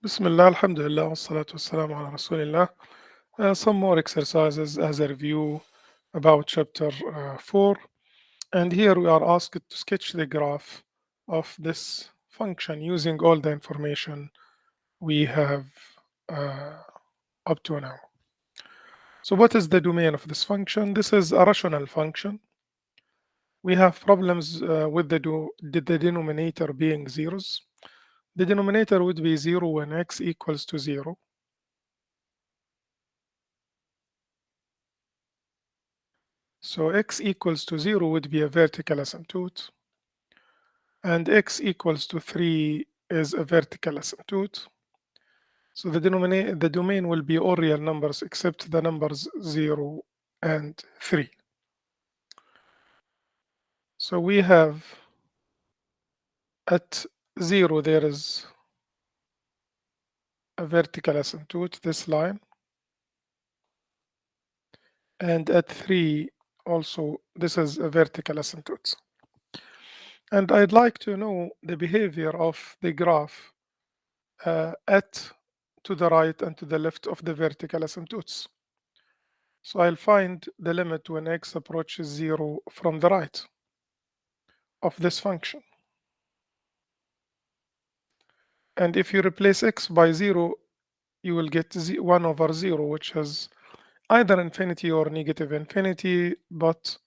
Bismillah, alhamdulillah, wassalatu wassalamu ala rasulillah. Some more exercises as a review about chapter 4. And here we are asked to sketch the graph of this function using all the information we have uh, up to now. So what is the domain of this function? This is a rational function. We have problems with the denominator being zeros. The denominator would be 0 when x equals to 0. So x equals to 0 would be a vertical asymptote, and x equals to 3 is a vertical asymptote. So the domain will be all real numbers except the numbers 0 and 3. So we have at 0 there is a vertical asymptote, this line, and at 3 also this is a vertical asymptote. And I'd like to know the behavior of the graph at to the right and to the left of the vertical asymptotes. So I'll find the limit when x approaches 0 from the right of this function. And if you replace x by 0, you will get 1 over 0, which is either infinity or negative infinity. But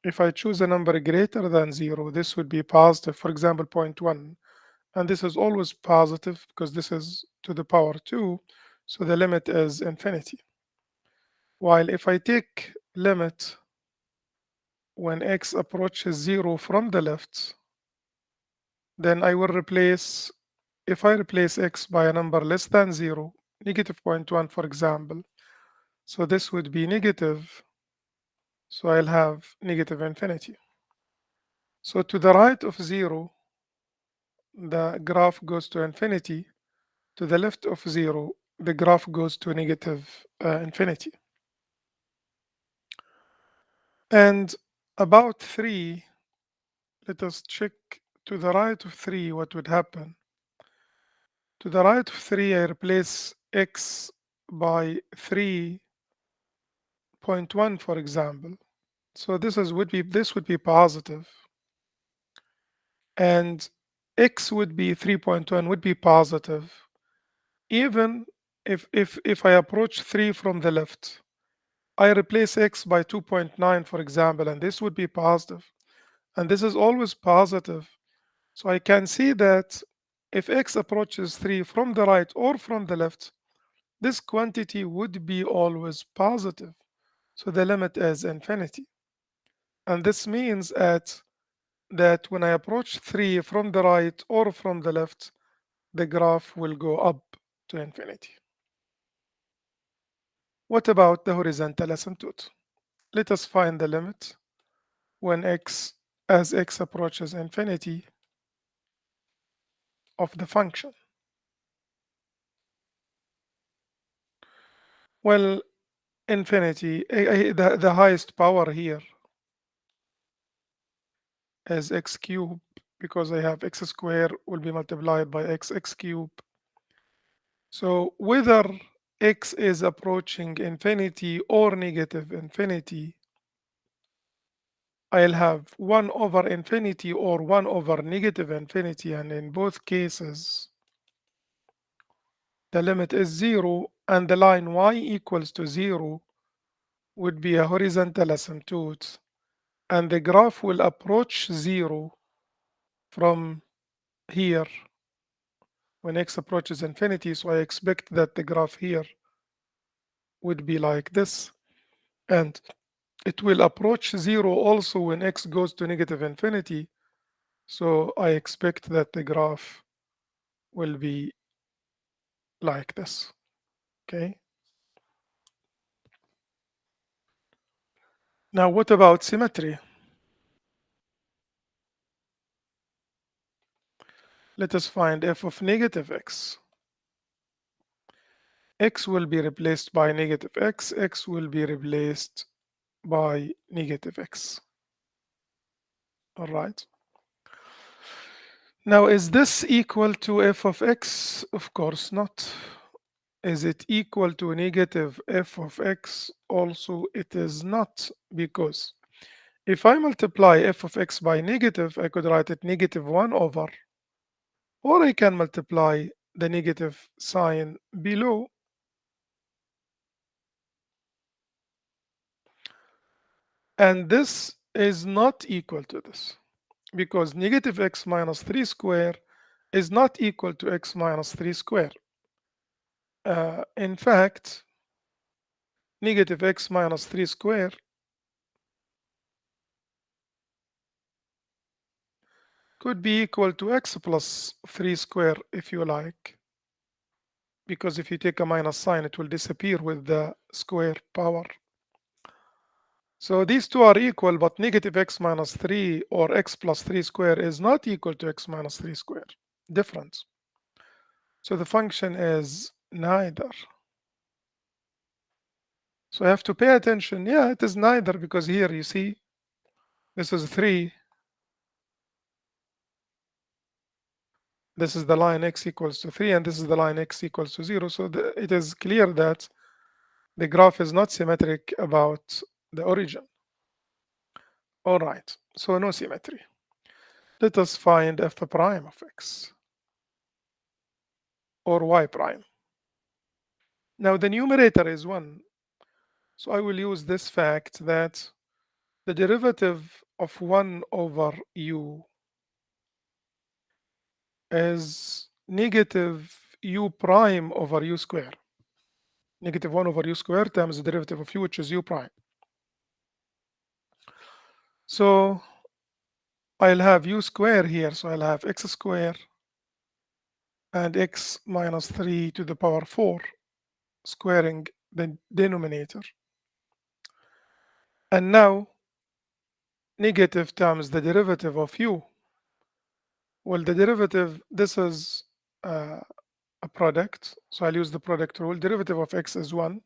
if I choose a number greater than 0, this would be positive, for example, 0.1. And this is always positive because this is to the power 2. So the limit is infinity. While if I take limit when x approaches 0 from the left, then I will replace, if I replace x by a number less than 0, negative 0.1 for example, so this would be negative, so I'll have negative infinity. So to the right of 0, the graph goes to infinity. To the left of 0, the graph goes to negative infinity. And about 3, let us check to the right of 3 what would happen. To the right of 3, I replace x by 3.1, for example. So this would be positive, and x would be 3.1 would be positive, even if I approach 3 from the left. I replace x by 2.9, for example, and this would be positive, and this is always positive. So I can see that if x approaches 3 from the right or from the left, this quantity would be always positive. So the limit is infinity. And this means that when I approach 3 from the right or from the left, the graph will go up to infinity. What about the horizontal asymptote? Let us find the limit when as x approaches infinity of the function. Well, infinity, the highest power here is x cubed, because I have x squared will be multiplied by x cubed. So whether x is approaching infinity or negative infinity, I'll have 1 over infinity or 1 over negative infinity, and in both cases the limit is 0, and the line y equals to 0 would be a horizontal asymptote, and the graph will approach 0 from here when x approaches infinity. So I expect that the graph here would be like this, and it will approach 0 also when x goes to negative infinity. So I expect that the graph will be like this. Okay. Now what about symmetry? Let us find f of negative x. X will be replaced by negative x will be replaced by negative x. All right. Now, is this equal to f of x? Of course not. Is it equal to negative f of x? Also, it is not, because if I multiply f of x by negative, I could write it negative 1 over, or I can multiply the negative sign below. And this is not equal to this, because negative x minus 3 square is not equal to x minus 3 square. In fact, negative x minus 3 square could be equal to x plus 3 square if you like, because if you take a minus sign, it will disappear with the square power. So these two are equal, but negative x minus 3 or x plus 3 square is not equal to x minus 3 square. Difference. So the function is neither. So I have to pay attention. Yeah, it is neither, because here you see this is 3. This is the line x equals to 3, and this is the line x equals to 0. So it is clear that the graph is not symmetric about the origin. All right, so no symmetry. Let us find f prime of x, or y prime. Now the numerator is 1, so I will use this fact that the derivative of 1 over u is negative u prime over u square. Negative 1 over u square times the derivative of u, which is u prime. So I'll have u square here, so I'll have x square and x minus 3 to the power 4, squaring the denominator. And now negative times the derivative of u. Well, the derivative, this is a product, so I'll use the product rule. Derivative of x is 1.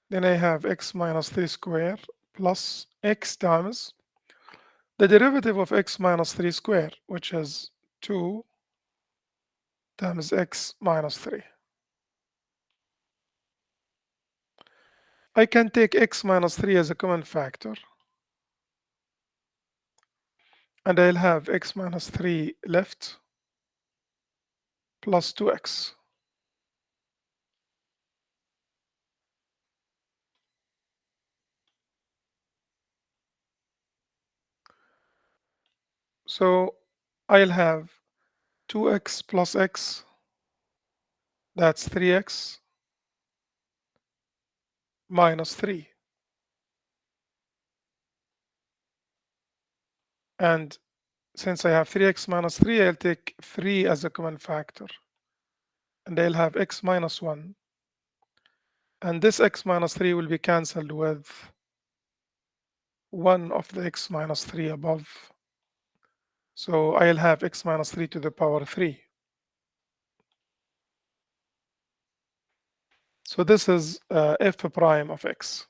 Then I have x minus 3 square plus x times the derivative of x minus 3 square, which is 2 times x minus 3. I can take x minus 3 as a common factor, and I'll have x minus 3 left plus 2x. So I'll have 2x plus x, that's 3x minus 3. And since I have 3x minus 3, I'll take 3 as a common factor, and I'll have x minus 1. And this x minus 3 will be cancelled with 1 of the x minus 3 above. So I'll have x minus 3 to the power 3. So this is f prime of x.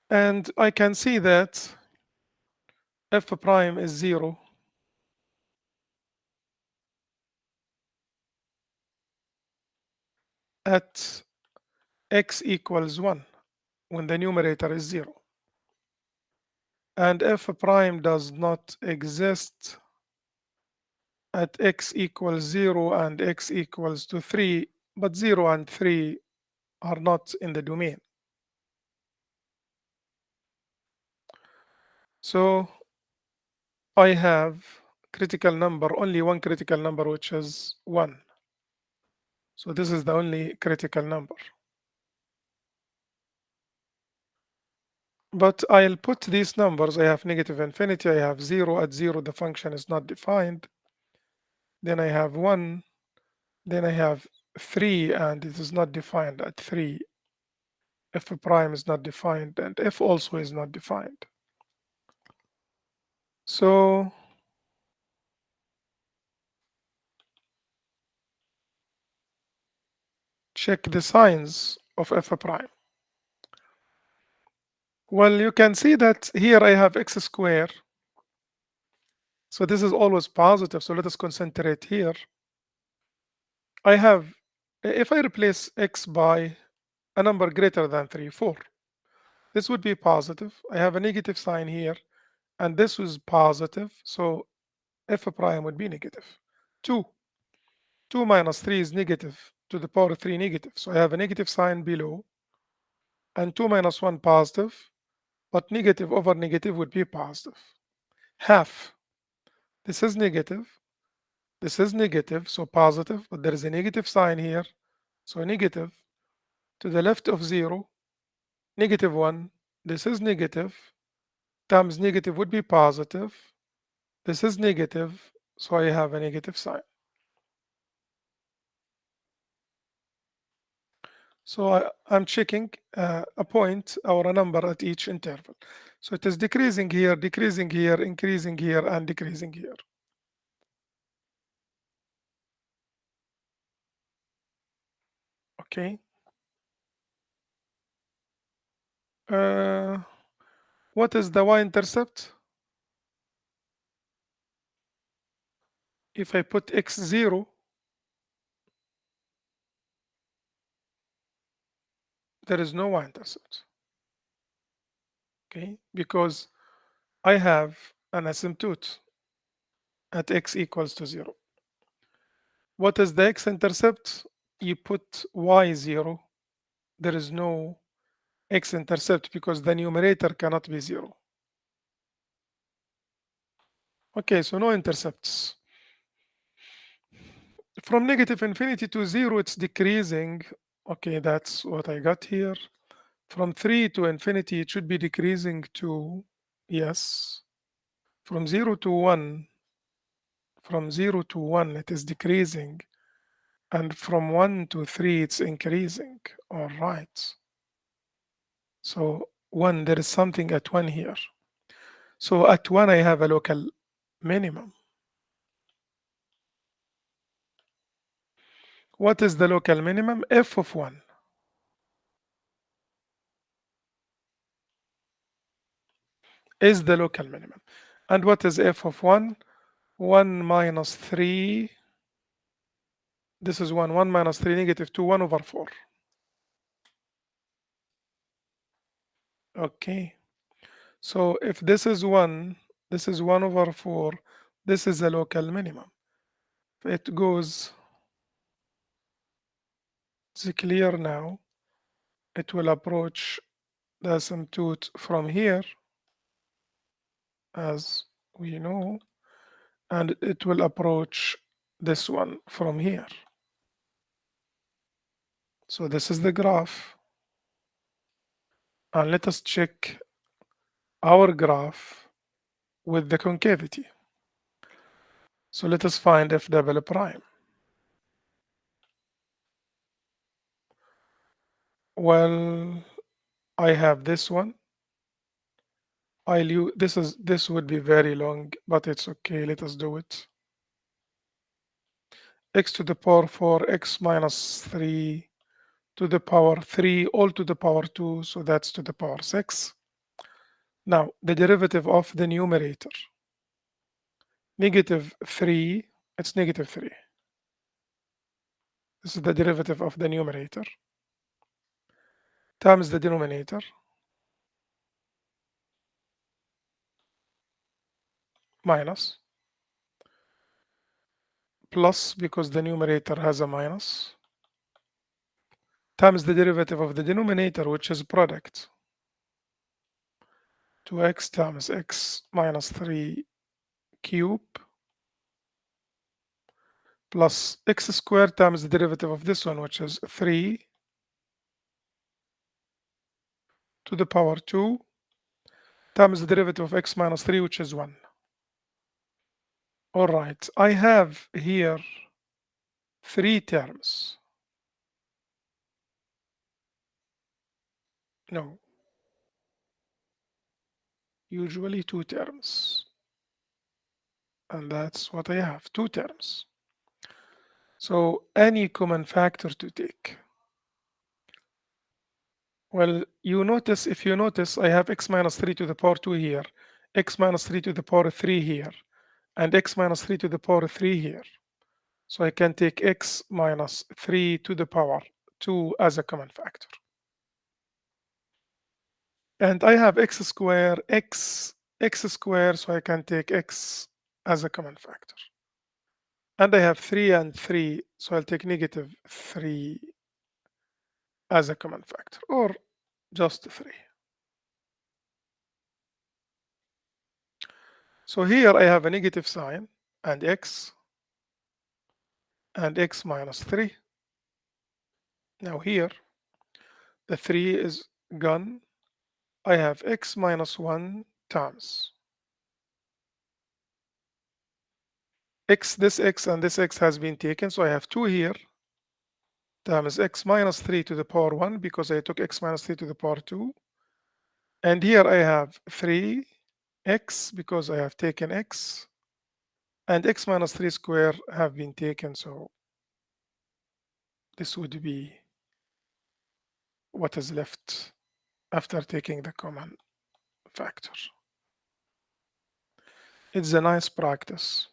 And I can see that f prime is 0 at x equals 1 when the numerator is 0. And f prime does not exist at x equals 0 and x equals to 3, but 0 and 3 are not in the domain. So I have critical number, only one critical number, which is 1. So this is the only critical number. But I'll put these numbers. I have negative infinity, I have 0. At 0, the function is not defined. Then I have 1. Then I have 3, and it is not defined at 3. F prime is not defined, and f also is not defined. So check the signs of f prime. Well, you can see that here I have x squared. So this is always positive. So let us concentrate here. I have, if I replace x by a number greater than 3, 4, this would be positive. I have a negative sign here, and this was positive. So f prime would be negative. 2. 2 minus 3 is negative to the power 3 negative. So I have a negative sign below, and 2 minus 1 positive, but negative over negative would be positive. Half. This is negative. This is negative, so positive, but there is a negative sign here. So negative to the left of 0, negative 1. This is negative. Times negative would be positive. This is negative, so I have a negative sign. So I'm checking a point or a number at each interval. So it is decreasing here, increasing here, and decreasing here. Okay. Uh, what is the y-intercept? If I put x0, there is no y-intercept. Okay, because I have an asymptote at x equals to 0. What is the x-intercept? You put y0, there is no x-intercept because the numerator cannot be 0. Okay, so no intercepts. From negative infinity to 0, it's decreasing. Okay, that's what I got here. From 3 to infinity, it should be decreasing to, yes. From 0 to 1, from 0 to 1, it is decreasing. And from 1 to 3, it's increasing. All right. So 1, there is something at 1 here. So at 1, I have a local minimum. What is the local minimum? F of 1. Is the local minimum. And what is f of 1? 1 minus 3. This is 1. 1 minus 3, negative 2, 1 over 4. Okay. So if this is 1, this is 1 over 4. This is a local minimum. It goes, it's clear now. It will approach the asymptote from here, as we know, and it will approach this one from here. So this is the graph. And let us check our graph with the concavity. So let us find f double prime. Well, I have this one. I'll use this would be very long, but it's okay. Let us do it. X to the power 4, x minus 3 to the power 3, all to the power 2, so that's to the power 6. Now, the derivative of the numerator, negative 3, it's negative 3. This is the derivative of the numerator times the denominator minus plus, because the numerator has a minus, times the derivative of the denominator, which is product, 2x times x minus 3 cube plus x squared times the derivative of this one, which is 3 to the power 2 times the derivative of x minus 3, which is 1. All right, I have here 3 terms. No, usually 2 terms. And that's what I have, 2 terms. So any common factor to take. Well, if you notice, I have x minus 3 to the power 2 here, x minus 3 to the power 3 here, and x minus 3 to the power 3 here. So I can take x minus 3 to the power 2 as a common factor. And I have x square, x square, so I can take x as a common factor. And I have 3 and 3, so I'll take negative 3 as a common factor, or just 3. So here I have a negative sign, and x minus 3. Now here, the 3 is gone. I have x minus 1 times x, this x and this x has been taken, so I have 2 here times x minus 3 to the power 1 because I took x minus 3 to the power 2. And here I have 3x because I have taken x, and x minus 3 square have been taken, so this would be what is left after taking the common factor. It's a nice practice.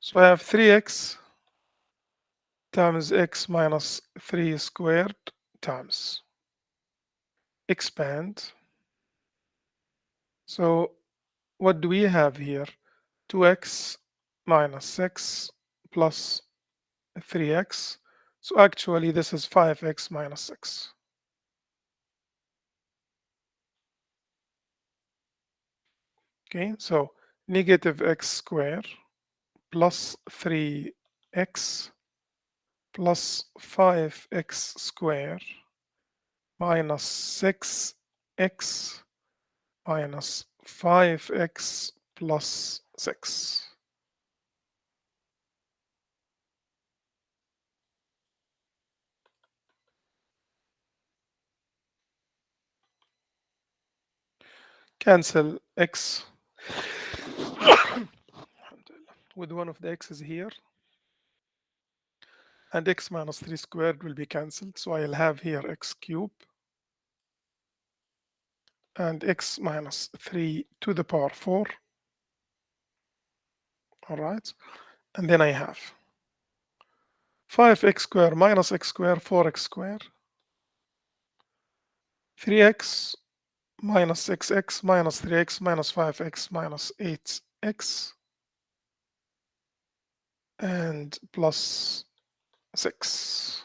So I have 3x times x minus 3 squared times expand. So what do we have here? 2x minus 6 plus 3x. So actually this is 5x minus 6. Okay, so negative x squared plus 3x plus 5x squared minus 6x minus 5x plus 6. Cancel x with one of the x's here, and x minus 3 squared will be cancelled. So I'll have here x cubed and x minus 3 to the power 4. All right. And then I have 5x squared minus x squared, 4x squared, 3x minus 6x minus 3x minus 5x minus 8x and plus 6.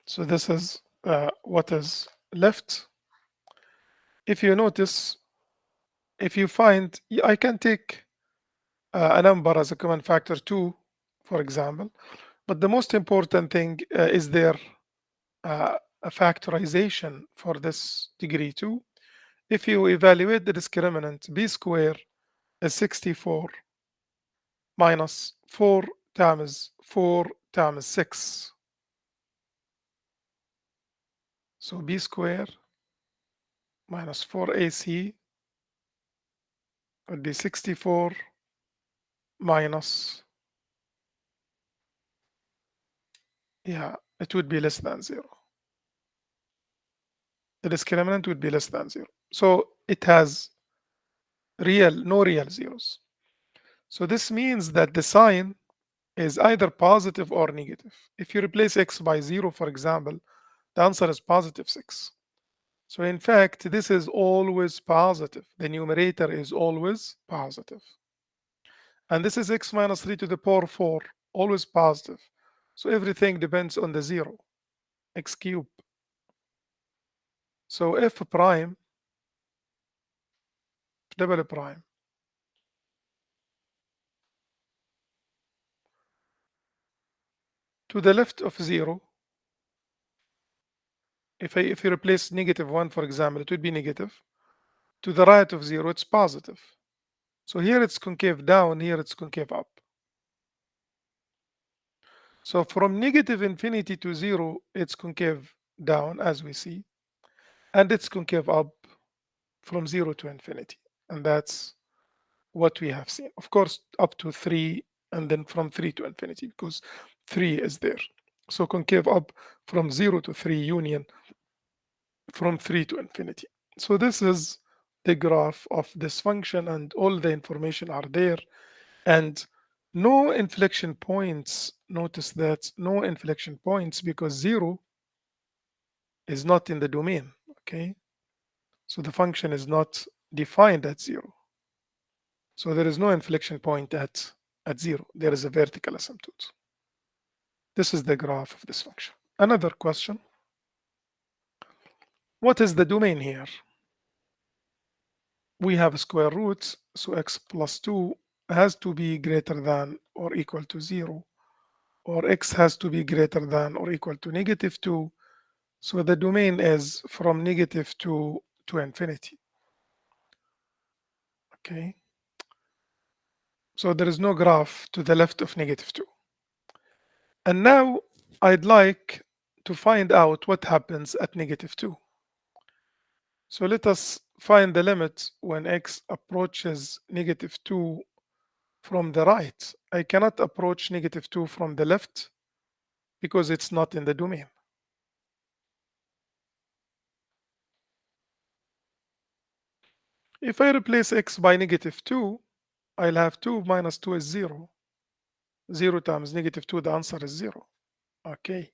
So this is what is left. If you notice, if you find, I can take a number as a common factor 2, for example, but the most important thing is there a factorization for this degree 2. If you evaluate the discriminant, b squared is 64 minus 4 times 4 times 6. So b squared minus 4ac would be 64 minus, yeah, it would be less than 0. The discriminant would be less than 0. So it has no real zeros. So this means that the sign is either positive or negative. If you replace x by 0, for example, the answer is positive 6. So in fact, this is always positive. The numerator is always positive. And this is x minus 3 to the power 4, always positive. So everything depends on the 0, x cubed. So f prime, double prime, to the left of 0, if you replace negative 1, for example, it would be negative. To the right of 0, it's positive. So here it's concave down, here it's concave up. So from negative infinity to 0, it's concave down, as we see, and it's concave up from 0 to infinity. And that's what we have seen. Of course, up to 3 and then from 3 to infinity because 3 is there. So concave up from 0 to 3 union from 3 to infinity. So this is the graph of this function and all the information are there and no inflection points. Notice that no inflection points because 0 is not in the domain, okay? So the function is not defined at 0. So there is no inflection point at 0. There is a vertical asymptote. This is the graph of this function. Another question. What is the domain here? We have square roots, so x plus 2 has to be greater than or equal to 0, or x has to be greater than or equal to negative 2. So the domain is from negative 2 to infinity. Okay. So there is no graph to the left of negative 2. And now I'd like to find out what happens at negative 2. So let us find the limit when x approaches negative 2 from the right. I cannot approach negative 2 from the left because it's not in the domain. If I replace x by negative 2, I'll have 2 minus 2 is 0. 0 times negative 2, the answer is 0. Okay.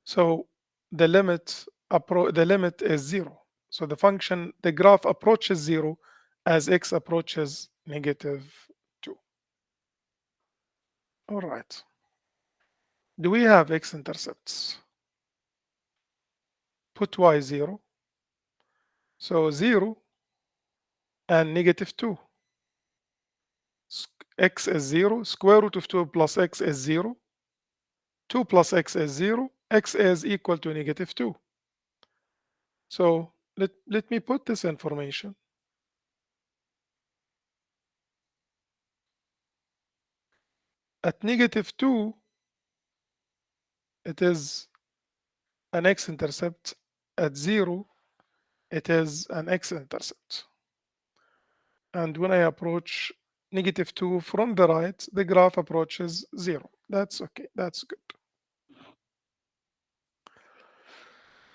So the limit is 0. So the function, the graph approaches 0 as x approaches negative 2. All right. Do we have x-intercepts? Put y 0. So 0 and negative 2. X is 0. Square root of 2 plus x is 0. 2 plus x is 0. X is equal to negative 2. So let me put this information. At negative 2, it is an x-intercept. At 0, it is an x-intercept. And when I approach negative 2 from the right, the graph approaches 0. That's okay. That's good.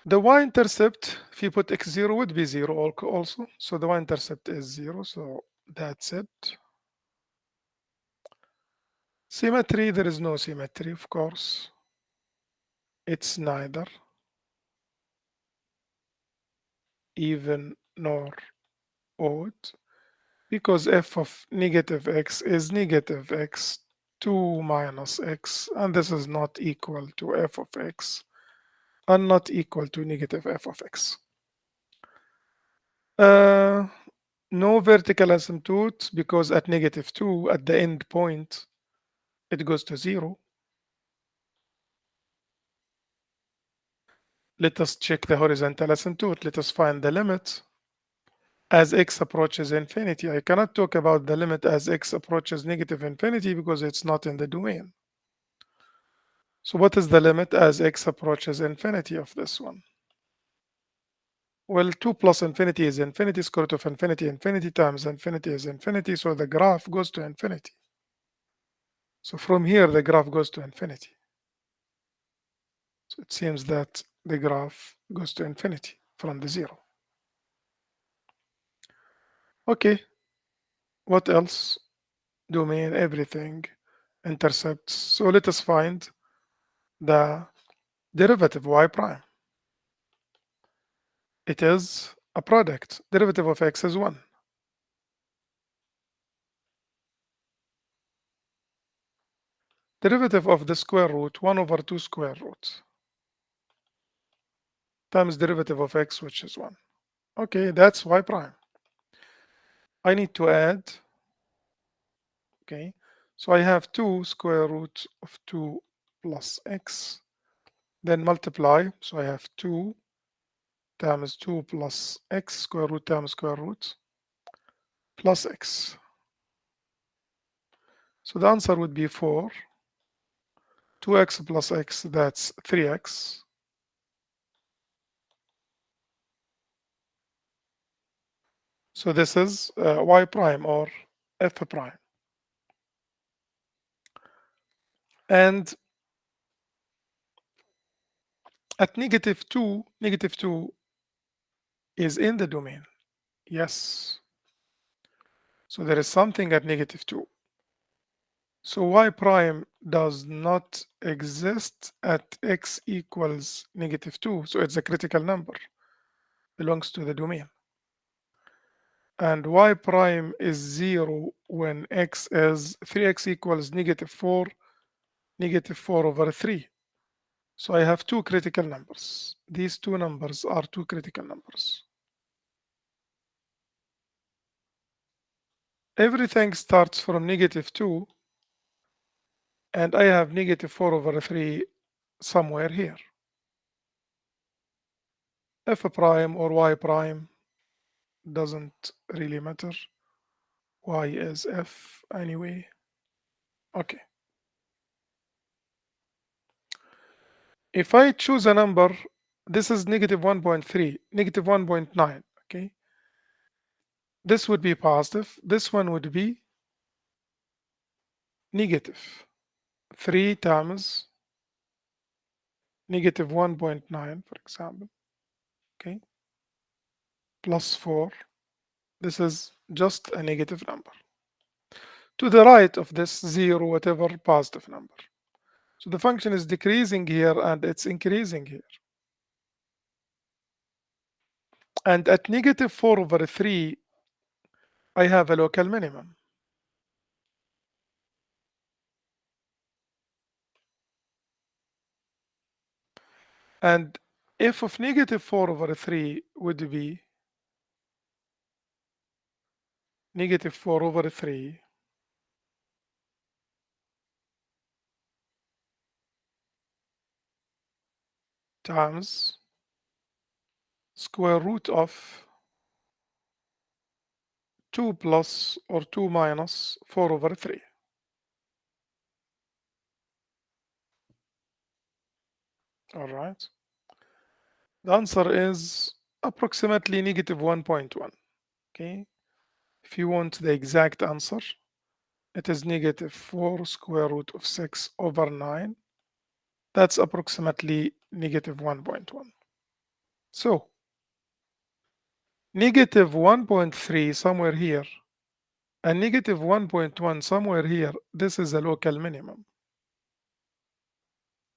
The y-intercept, if you put x0, would be 0 also. So the y-intercept is 0. So that's it. Symmetry, there is no symmetry, of course. It's neither even nor odd because f of negative x is negative x 2 minus x, and this is not equal to f of x and not equal to negative f of x. No vertical asymptote because at negative 2, at the end point, it goes to 0. Let us check the horizontal asymptote. Let us find the limit as x approaches infinity. I cannot talk about the limit as x approaches negative infinity because it's not in the domain. So what is the limit as x approaches infinity of this one? Well, 2 plus infinity is infinity, square root of infinity, infinity times infinity is infinity, so the graph goes to infinity. So from here, the graph goes to infinity. So it seems that the graph goes to infinity from the 0. Okay, what else? Domain, everything, intercepts. So let us find the derivative y prime. It is a product. Derivative of x is 1. Derivative of the square root, 1 over 2 square root, times derivative of x, which is 1. Okay, that's y prime. I need to add, okay, so I have 2 square root of 2 plus x, then multiply, so I have 2 times 2 plus x, square root times square root, plus x. So the answer would be 4. 2x plus x, that's 3x. So this is y prime or f prime. And at negative 2 is in the domain. Yes. So there is something at negative 2. So y prime does not exist at x equals negative 2. So it's a critical number, belongs to the domain. And y prime is 0 when x is 3x equals negative 4, negative 4 over 3. So I have two critical numbers. These two numbers are two critical numbers. Everything starts from negative 2, and I have negative 4 over 3 somewhere here. F prime or y prime doesn't really matter. Y is F anyway. Okay. If I choose a number, this is negative 1.3, negative 1.9, okay? This would be positive. This one would be negative. 3 times negative 1.9, for example, okay? Plus 4. This is just a negative number. To the right of this 0, whatever positive number. So the function is decreasing here and it's increasing here. And at negative 4 over 3, I have a local minimum. And f of negative 4 over 3 would be negative 4 over 3 times square root of 2 plus or 2 minus 4 over 3. All right. The answer is approximately negative 1.1. Okay. If you want the exact answer, it is negative 4 square root of 6 over 9. That's approximately negative 1.1. So negative 1.3 somewhere here and negative 1.1 somewhere here, this is a local minimum.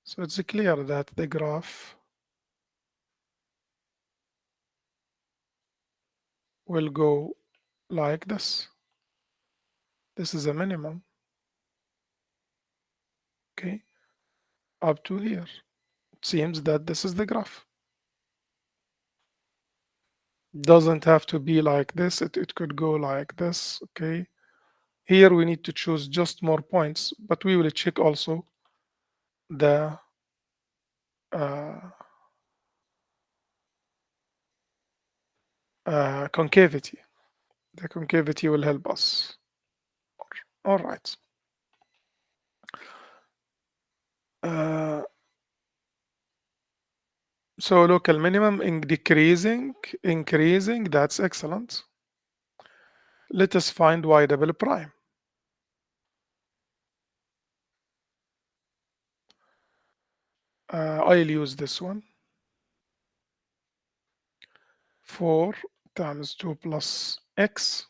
So it's clear that the graph will go like this. This is a minimum, okay, up to here. It seems that this is the graph. Doesn't have to be like this. It could go like this, okay. Here we need to choose just more points, but we will check also the concavity. The concavity will help us. All right. So local minimum in decreasing, increasing, that's excellent. Let us find y double prime. I'll use this one. 4 times 2 plus x.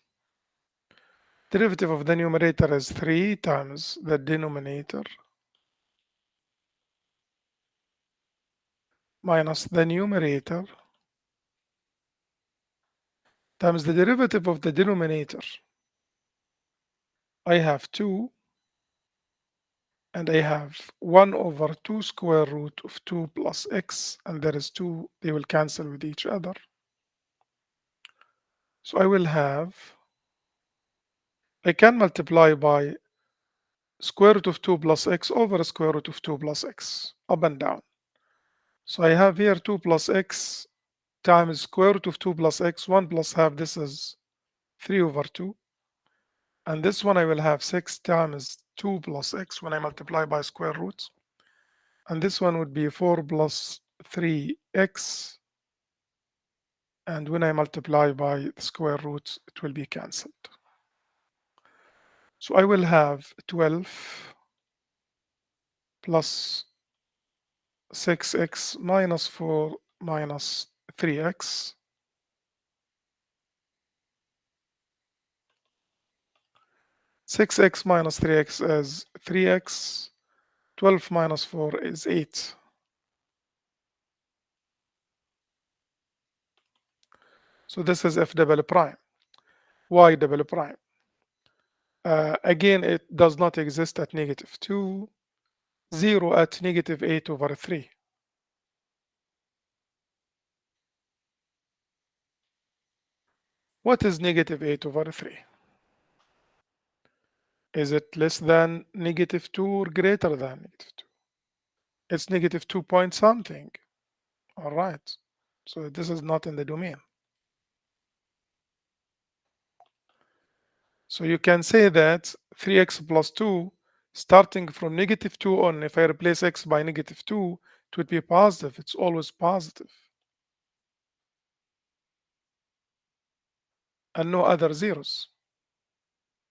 Derivative of the numerator is 3 times the denominator minus the numerator times the derivative of the denominator. I have 2 and I have 1 over 2 square root of 2 plus x, and there is 2, they will cancel with each other. So I will have, I can multiply by square root of 2 plus x over square root of 2 plus x, up and down. So I have here 2 plus x times square root of 2 plus x, 1 plus half, this is 3 over 2. And this one I will have 6 times 2 plus x when I multiply by square roots. And this one would be 4 plus 3x. And when I multiply by the square roots, it will be cancelled. So I will have 12 plus 6x minus 4 minus 3x. 6x minus 3x is 3x. 12 minus 4 is 8. So this is f double prime. Y double prime. Again, it does not exist at -2, 0 at -8/3. What is -8/3? Is it less than -2 or greater than -2? It's -2 point something. All right. So this is not in the domain. So you can say that 3x plus 2, starting from -2 on, if I replace x by -2, it would be positive. It's always positive. And no other zeros.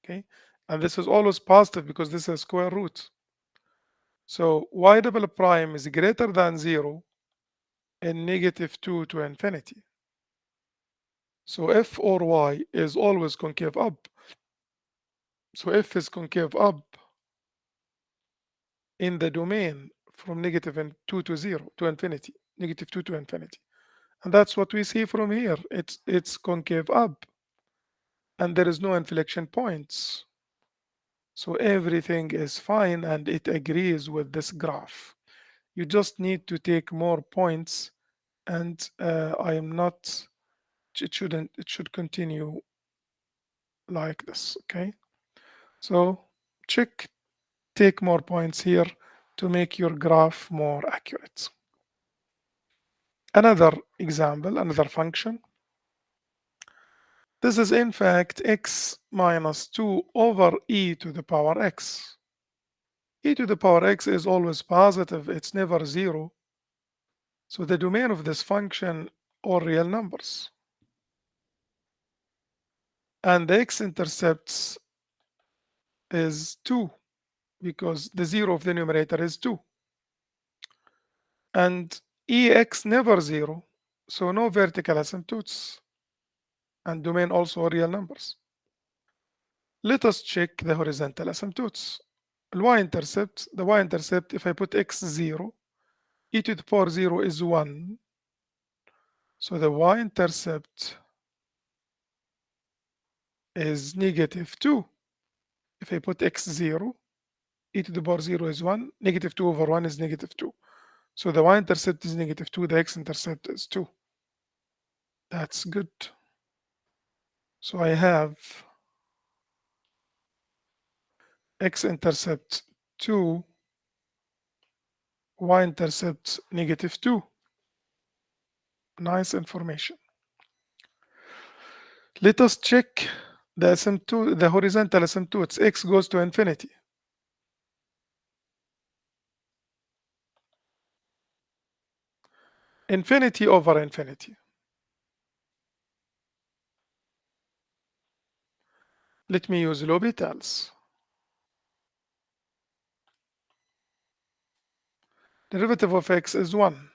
Okay. And this is always positive because this is a square root. So y double prime is greater than 0 in -2 to infinity. So f or y is always concave up. So f is concave up in the domain from -2 to 0 to infinity, -2 to infinity. And that's what we see from here. It's concave up and there is no inflection points. So everything is fine and it agrees with this graph. You just need to take more points and I am not, it should continue like this, okay? So check, take more points here to make your graph more accurate. Another example, another function. This is in fact x minus 2 over e to the power x. E to the power x is always positive, it's never 0. So the domain of this function are real numbers. And the x-intercepts is 2 because the 0 of the numerator is 2. And ex never 0, so no vertical asymptotes. And domain also real numbers. Let us check the horizontal asymptotes. The y-intercept, if I put x 0, e to the power 0 is 1. So the y-intercept is -2. If I put x 0, e to the power 0 is 1, -2 over 1 is -2. So the y-intercept is -2, the x-intercept is 2. That's good. So I have x-intercept 2, y-intercept -2. Nice information. Let us check the asymptote, the horizontal asymptotes. X goes to infinity. Infinity over infinity. Let me use L'Hopital's. Derivative of x is 1.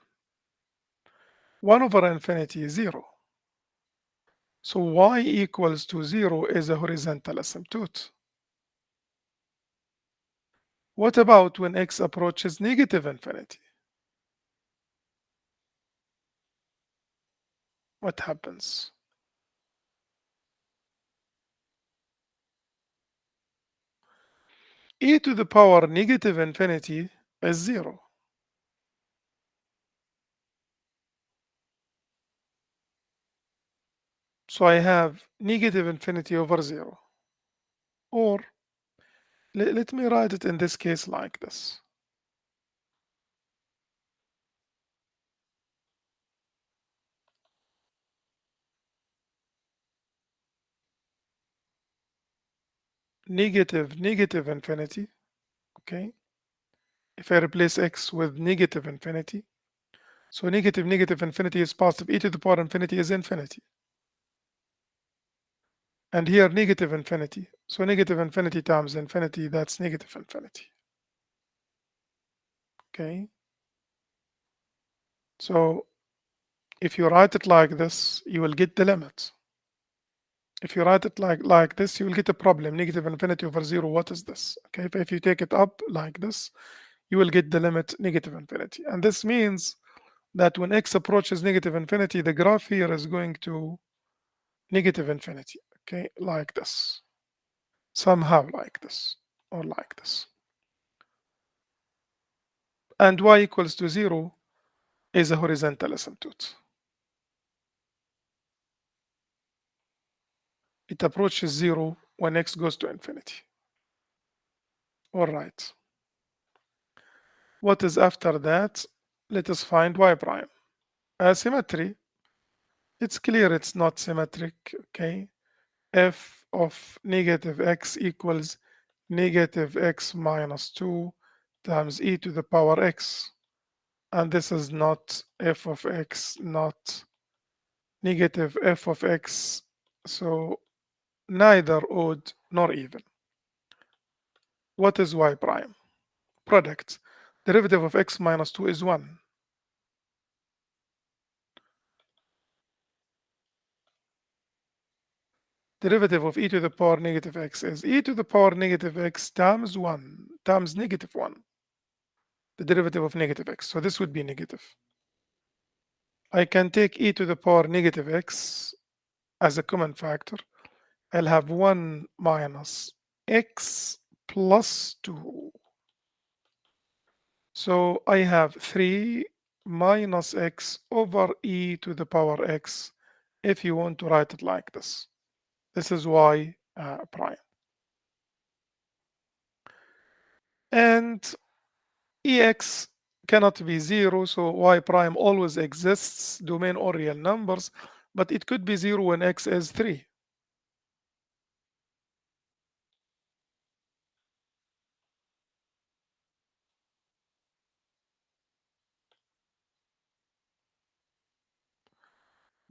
1 over infinity is 0. So y equals to 0 is a horizontal asymptote. What about when x approaches negative infinity? What happens? E to the power negative infinity is 0. So I have negative infinity over 0. Or let me write it in this case like this. Negative infinity, okay? If I replace x with negative infinity, so negative infinity is positive, e to the power infinity is infinity. And here negative infinity, so negative infinity times infinity, that's negative infinity. Okay, so if you write it like this, you will get the limit. If you write it like this, you will get a problem. Negative infinity over 0, what is this? Okay, but if you take it up like this, you will get the limit negative infinity. And this means that when x approaches negative infinity, the graph here is going to negative infinity, okay, like this, somehow like this, or like this. And y equals to 0 is a horizontal asymptote. It approaches 0 when x goes to infinity. All right. What is after that? Let us find y prime. Symmetry. It's clear it's not symmetric, okay? F of negative x equals negative x minus 2 times e to the power x. And this is not f of x, not negative f of x. So neither odd nor even. What is y prime? Product. Derivative of x minus 2 is 1. Derivative of e to the power negative x is e to the power negative x times 1 times negative 1. The derivative of negative x. So this would be negative. I can take e to the power negative x as a common factor. I'll have 1 minus x plus 2. So I have 3 minus x over e to the power x if you want to write it like this. This is y prime. And ex cannot be 0, so y prime always exists, domain or real numbers, but it could be 0 when x is 3.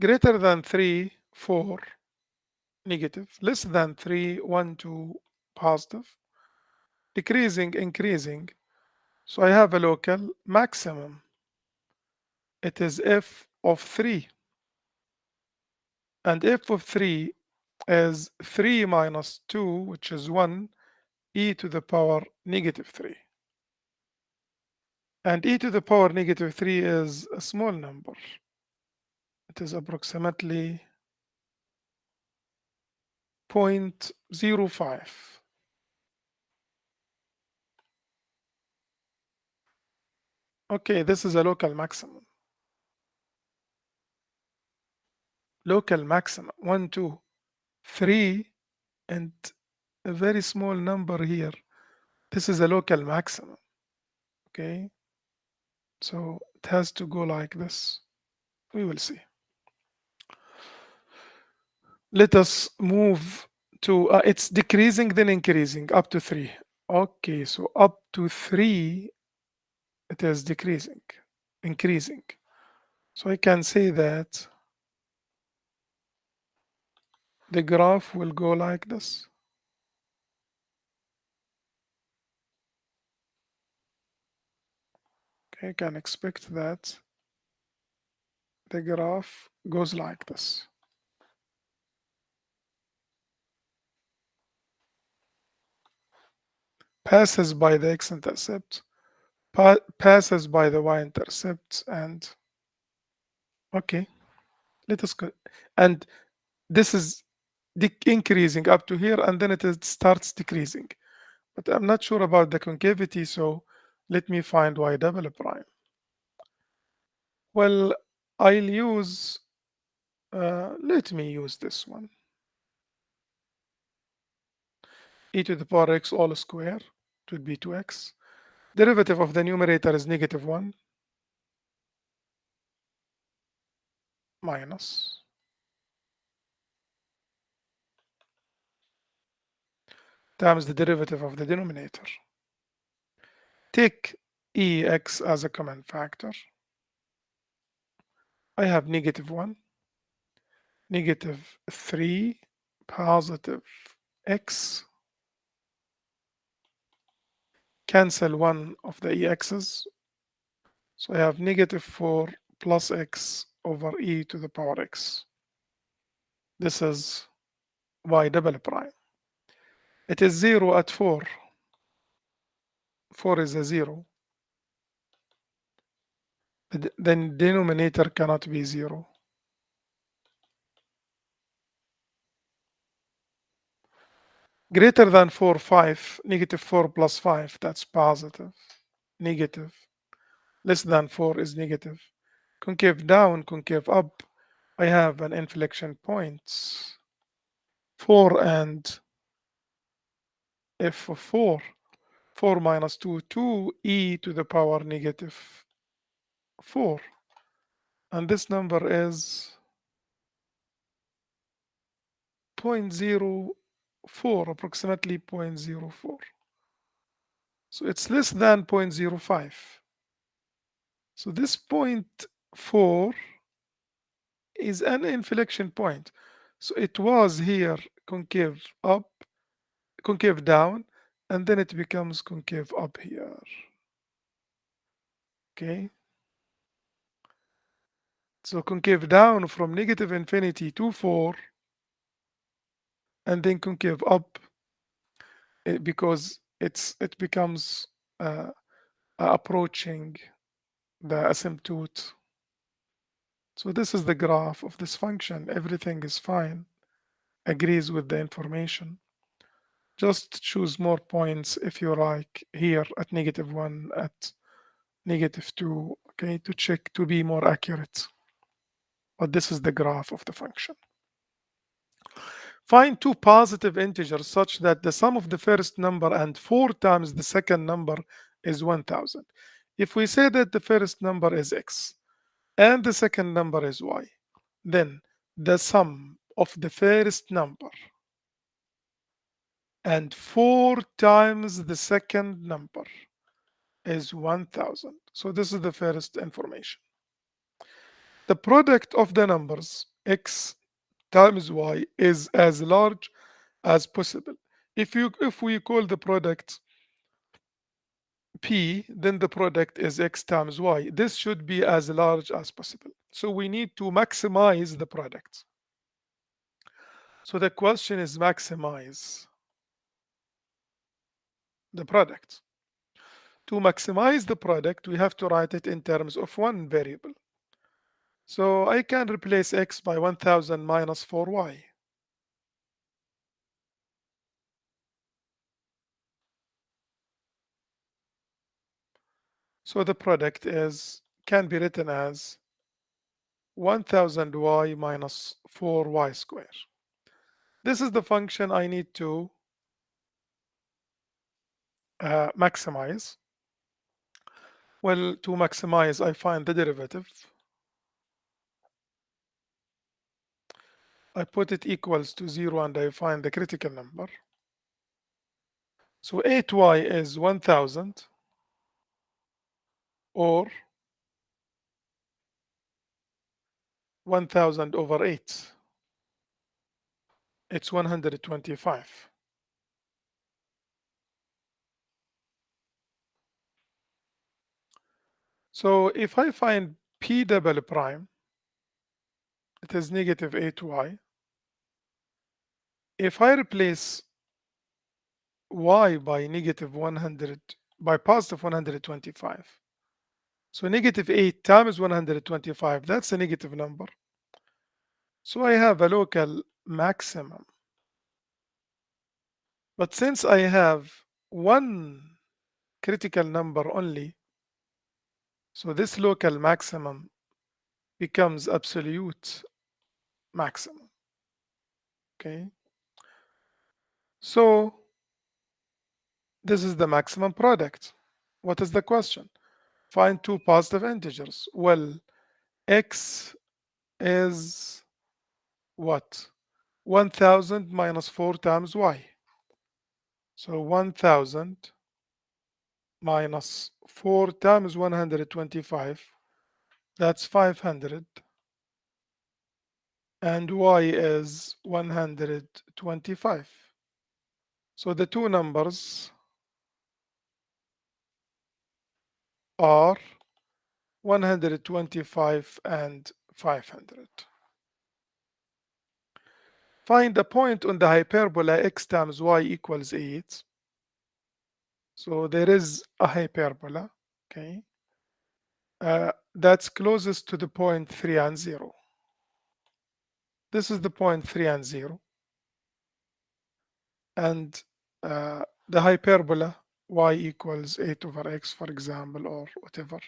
Greater than 3, 4, negative. Less than 3, 1, 2, positive. Decreasing, increasing. So I have a local maximum. It is f of 3. And f of 3 is 3 minus 2, which is 1, e to the power negative 3. And e to the power negative 3 is a small number. It is approximately 0.05. Okay, this is a local maximum. Local maximum 1, 2, 3, and a very small number here. This is a local maximum. Okay, so it has to go like this. We will see. Let us move to it's decreasing then increasing up to 3. Okay, so up to 3 it is decreasing, increasing. So I can say that the graph will go like this. Okay, I can expect that the graph goes like this. Passes by the x-intercept, passes by the y-intercept, and okay, let us go. And this is increasing up to here, and then it starts decreasing. But I'm not sure about the concavity, so let me find y double prime. Well, I'll use, let me use this one. E to the power x all square, it would be 2x. Derivative of the numerator is negative 1 minus times the derivative of the denominator. Take ex as a common factor. I have negative 1, negative 3, positive x. Cancel one of the ex's. So I have negative 4 plus x over e to the power x. This is y double prime. It is 0 at 4. 4 is a 0. The denominator cannot be 0. Greater than 4, 5. Negative 4 plus 5, that's positive. Negative. Less than 4 is negative. Concave down, concave up. I have an inflection point. 4 and f of 4. 4 minus 2, 2 e to the power negative 4. And this number is 0.04, approximately 0.04. So it's less than 0.05. So this 0.4 is an inflection point. So it was here concave up, concave down, and then it becomes concave up here. Okay. So concave down from negative infinity to 4, and then concave up because it becomes approaching the asymptote. So this is the graph of this function. Everything is fine, agrees with the information. Just choose more points if you like here at -1, at -2, okay, to check to be more accurate. But this is the graph of the function. Find two positive integers such that the sum of the first number and 4 times the second number is 1000. If we say that the first number is x and the second number is y, then the sum of the first number and 4 times the second number is 1000. So this is the first information. The product of the numbers x times y is as large as possible. If we call the product p, then the product is x times y. This should be as large as possible. So we need to maximize the product. So the question is maximize the product. To maximize the product, we have to write it in terms of one variable. So I can replace x by 1000 minus 4y. So the product can be written as 1000y minus 4y squared. This is the function I need to maximize. Well, to maximize, I find the derivative. I put it equals to 0 and I find the critical number. So 8y is 1000 or 1000 over 8. It's 125. So if I find p double prime, it is negative 8y. If I replace y by negative 100, by positive 125, so negative 8 times 125, that's a negative number. So I have a local maximum. But since I have one critical number only, so this local maximum becomes absolute maximum. Okay. So this is the maximum product. What is the question? Find two positive integers. Well, x is what? 1000 minus 4 times y. So 1000 minus 4 times 125, that's 500. And y is 125. So the two numbers are 125, and 500. Find a point on the hyperbola x times y equals 8. So there is a hyperbola, okay, that's closest to the point 3 and 0. This is the point 3 and 0. And the hyperbola y equals 8 over x, for example, or whatever.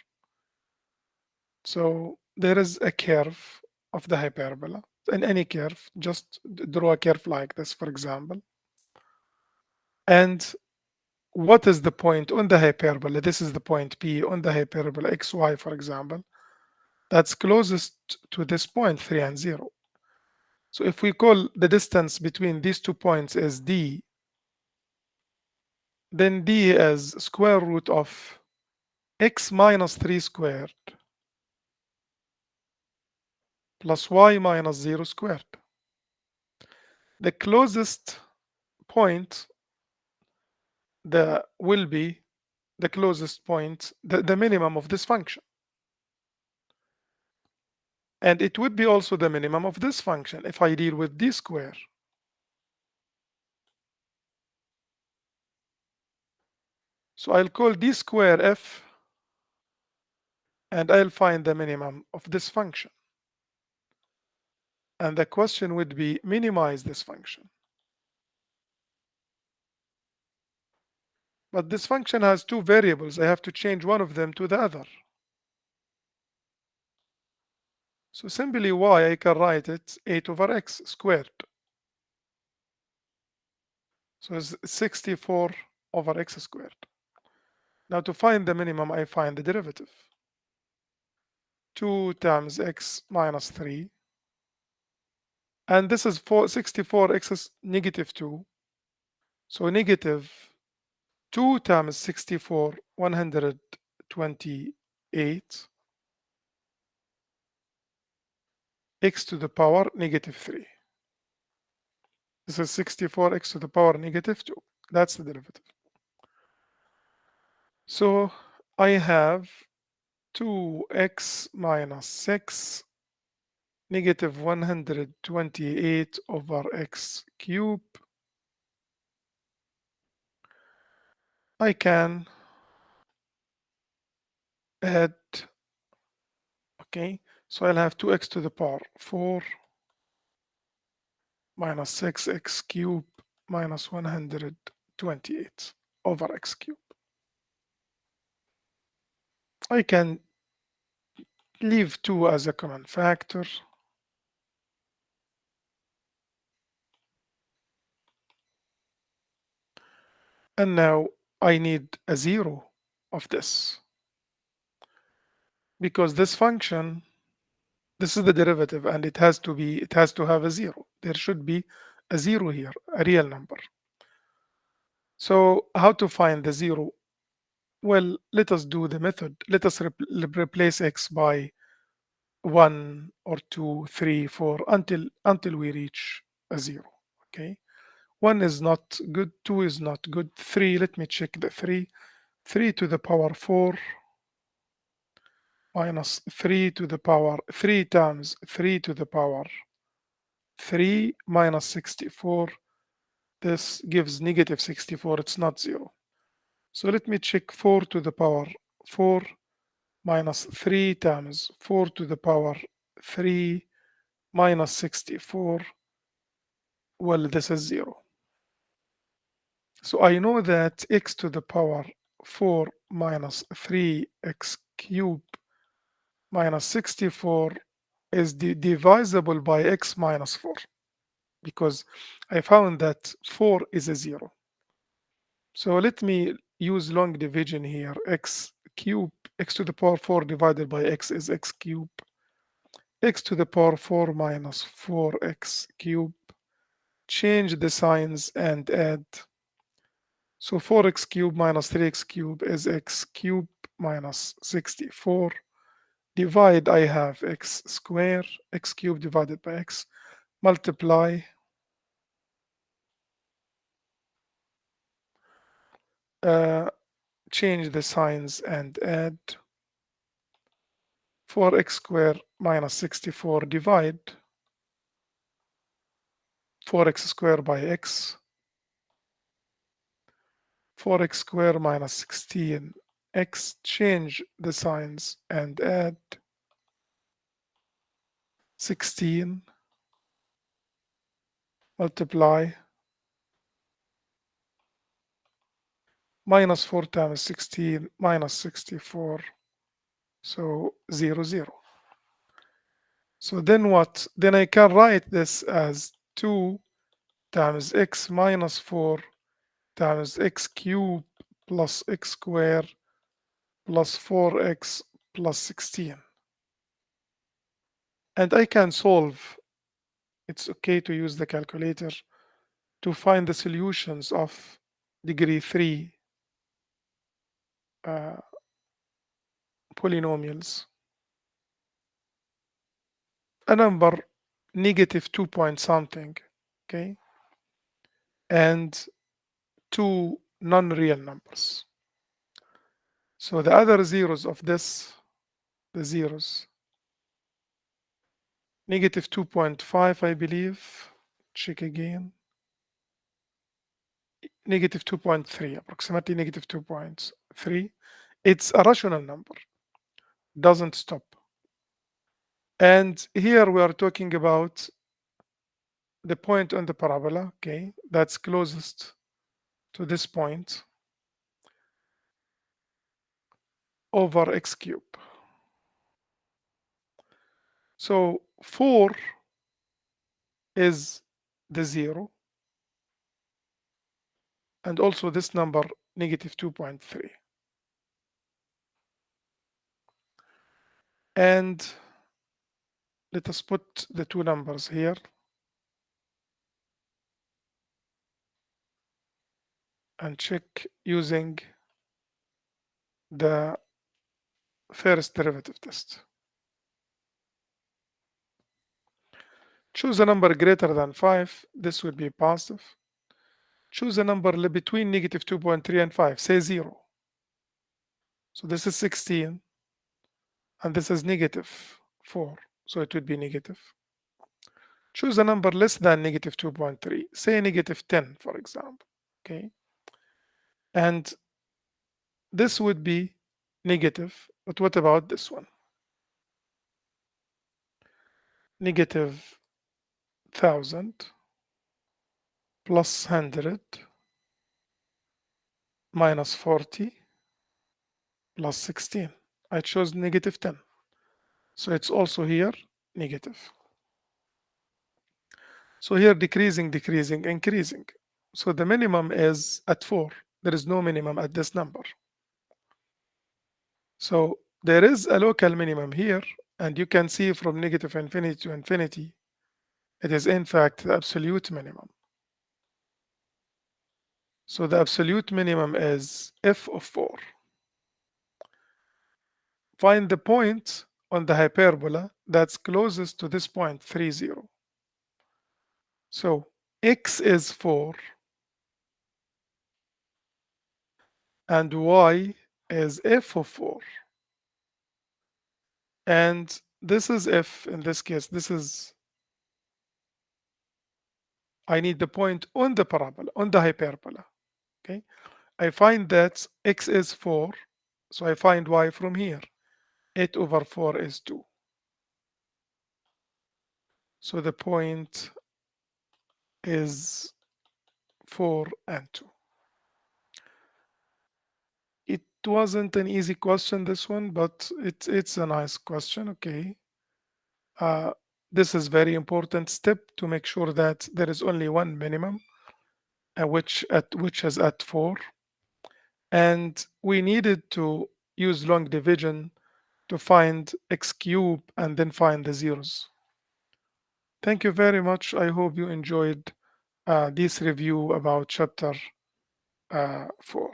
So there is a curve of the hyperbola. In any curve, just draw a curve like this, for example. And what is the point on the hyperbola? This is the point P on the hyperbola xy, for example, that's closest to this point 3 and 0. So if we call the distance between these 2 points as d, then d is square root of x minus 3 squared plus y minus 0 squared. The closest point will be the closest point, the minimum of this function. And it would be also the minimum of this function if I deal with d square. So I'll call d square f, and I'll find the minimum of this function. And the question would be minimize this function. But this function has two variables. I have to change one of them to the other. So simply y, I can write it 8 over x squared. So it's 64 over x squared. Now to find the minimum, I find the derivative. 2 times x minus 3. And this is 64x is negative 2. So negative 2 times 64, 128. X to the power negative 3. This is 64x to the power negative 2. That's the derivative. So I have 2x minus 6 negative 128 over x cube. I can add, okay, so I'll have 2x to the power 4 minus 6x cube minus 128 over x cube. I can leave 2 as a common factor. And now I need a 0 of this, because this function, this is the derivative, and it has to have a 0. There should be a 0 here, a real number. So how to find the 0? Well, let us do the method. Let us replace x by 1 or 2, 3, 4 until we reach a 0. Okay, 1 is not good, 2 is not good, 3, let me check the 3. 3 to the power 4 minus 3 to the power 3 times 3 to the power 3 minus 64. This gives negative 64. It's not 0. So let me check 4 to the power 4 minus 3 times 4 to the power 3 minus 64. Well, this is 0. So I know that x to the power 4 minus 3x cubed minus 64 is divisible by x minus 4, because I found that 4 is a 0. So let me use long division here. X cube, x to the power 4 divided by x is x cube. X to the power 4 minus 4x cube. Change the signs and add. So 4x cube minus 3x cube is x cube minus 64. Divide, I have x square, x cube divided by x. Multiply. Change the signs and add. 4x squared minus 64 divide 4x squared by x, 4x squared minus 16x, change the signs and add 16 multiply minus 4 times 16 minus 64, so 0, 0. So then what? Then I can write this as 2 times x minus 4 times x cubed plus x squared plus 4x plus 16. And I can solve. It's okay to use the calculator to find the solutions of degree 3 polynomials. A number negative 2 point something, okay, and two non-real numbers. So the other zeros of this, the zeros, negative 2.5, I believe, check again, negative 2.3, approximately negative 2.3. It's a rational number, doesn't stop. And here we are talking about the point on the parabola, okay, that's closest to this point over x cube. So 4 is the 0, and also this number negative 2.3. And let us put the two numbers here. And check using the first derivative test. Choose a number greater than 5. This will be positive. Choose a number between negative 2.3 and 5. Say 0. So this is 16. And this is negative 4. So it would be negative. Choose a number less than negative 2.3. Say negative 10, for example. Okay. And this would be negative. But what about this one? Negative 1000 plus 100 minus 40 plus 16. I chose negative 10. So it's also here negative. So here decreasing, decreasing, increasing. So the minimum is at 4. There is no minimum at this number. So there is a local minimum here, and you can see from negative infinity to infinity, it is in fact the absolute minimum. So the absolute minimum is f of 4. Find the point on the hyperbola that's closest to this point, 3, 0. So x is 4 and y is f of 4. And this is f in this case. This is, I need the point on the parabola, on the hyperbola. Okay. I find that x is 4. So I find y from here. 8 over 4 is 2. So the point is 4 and 2. It wasn't an easy question, this one, but it's a nice question. Okay. This is very important step to make sure that there is only one minimum, which is at 4. And we needed to use long division to find x cube and then find the zeros. Thank you very much. I hope you enjoyed this review about chapter 4.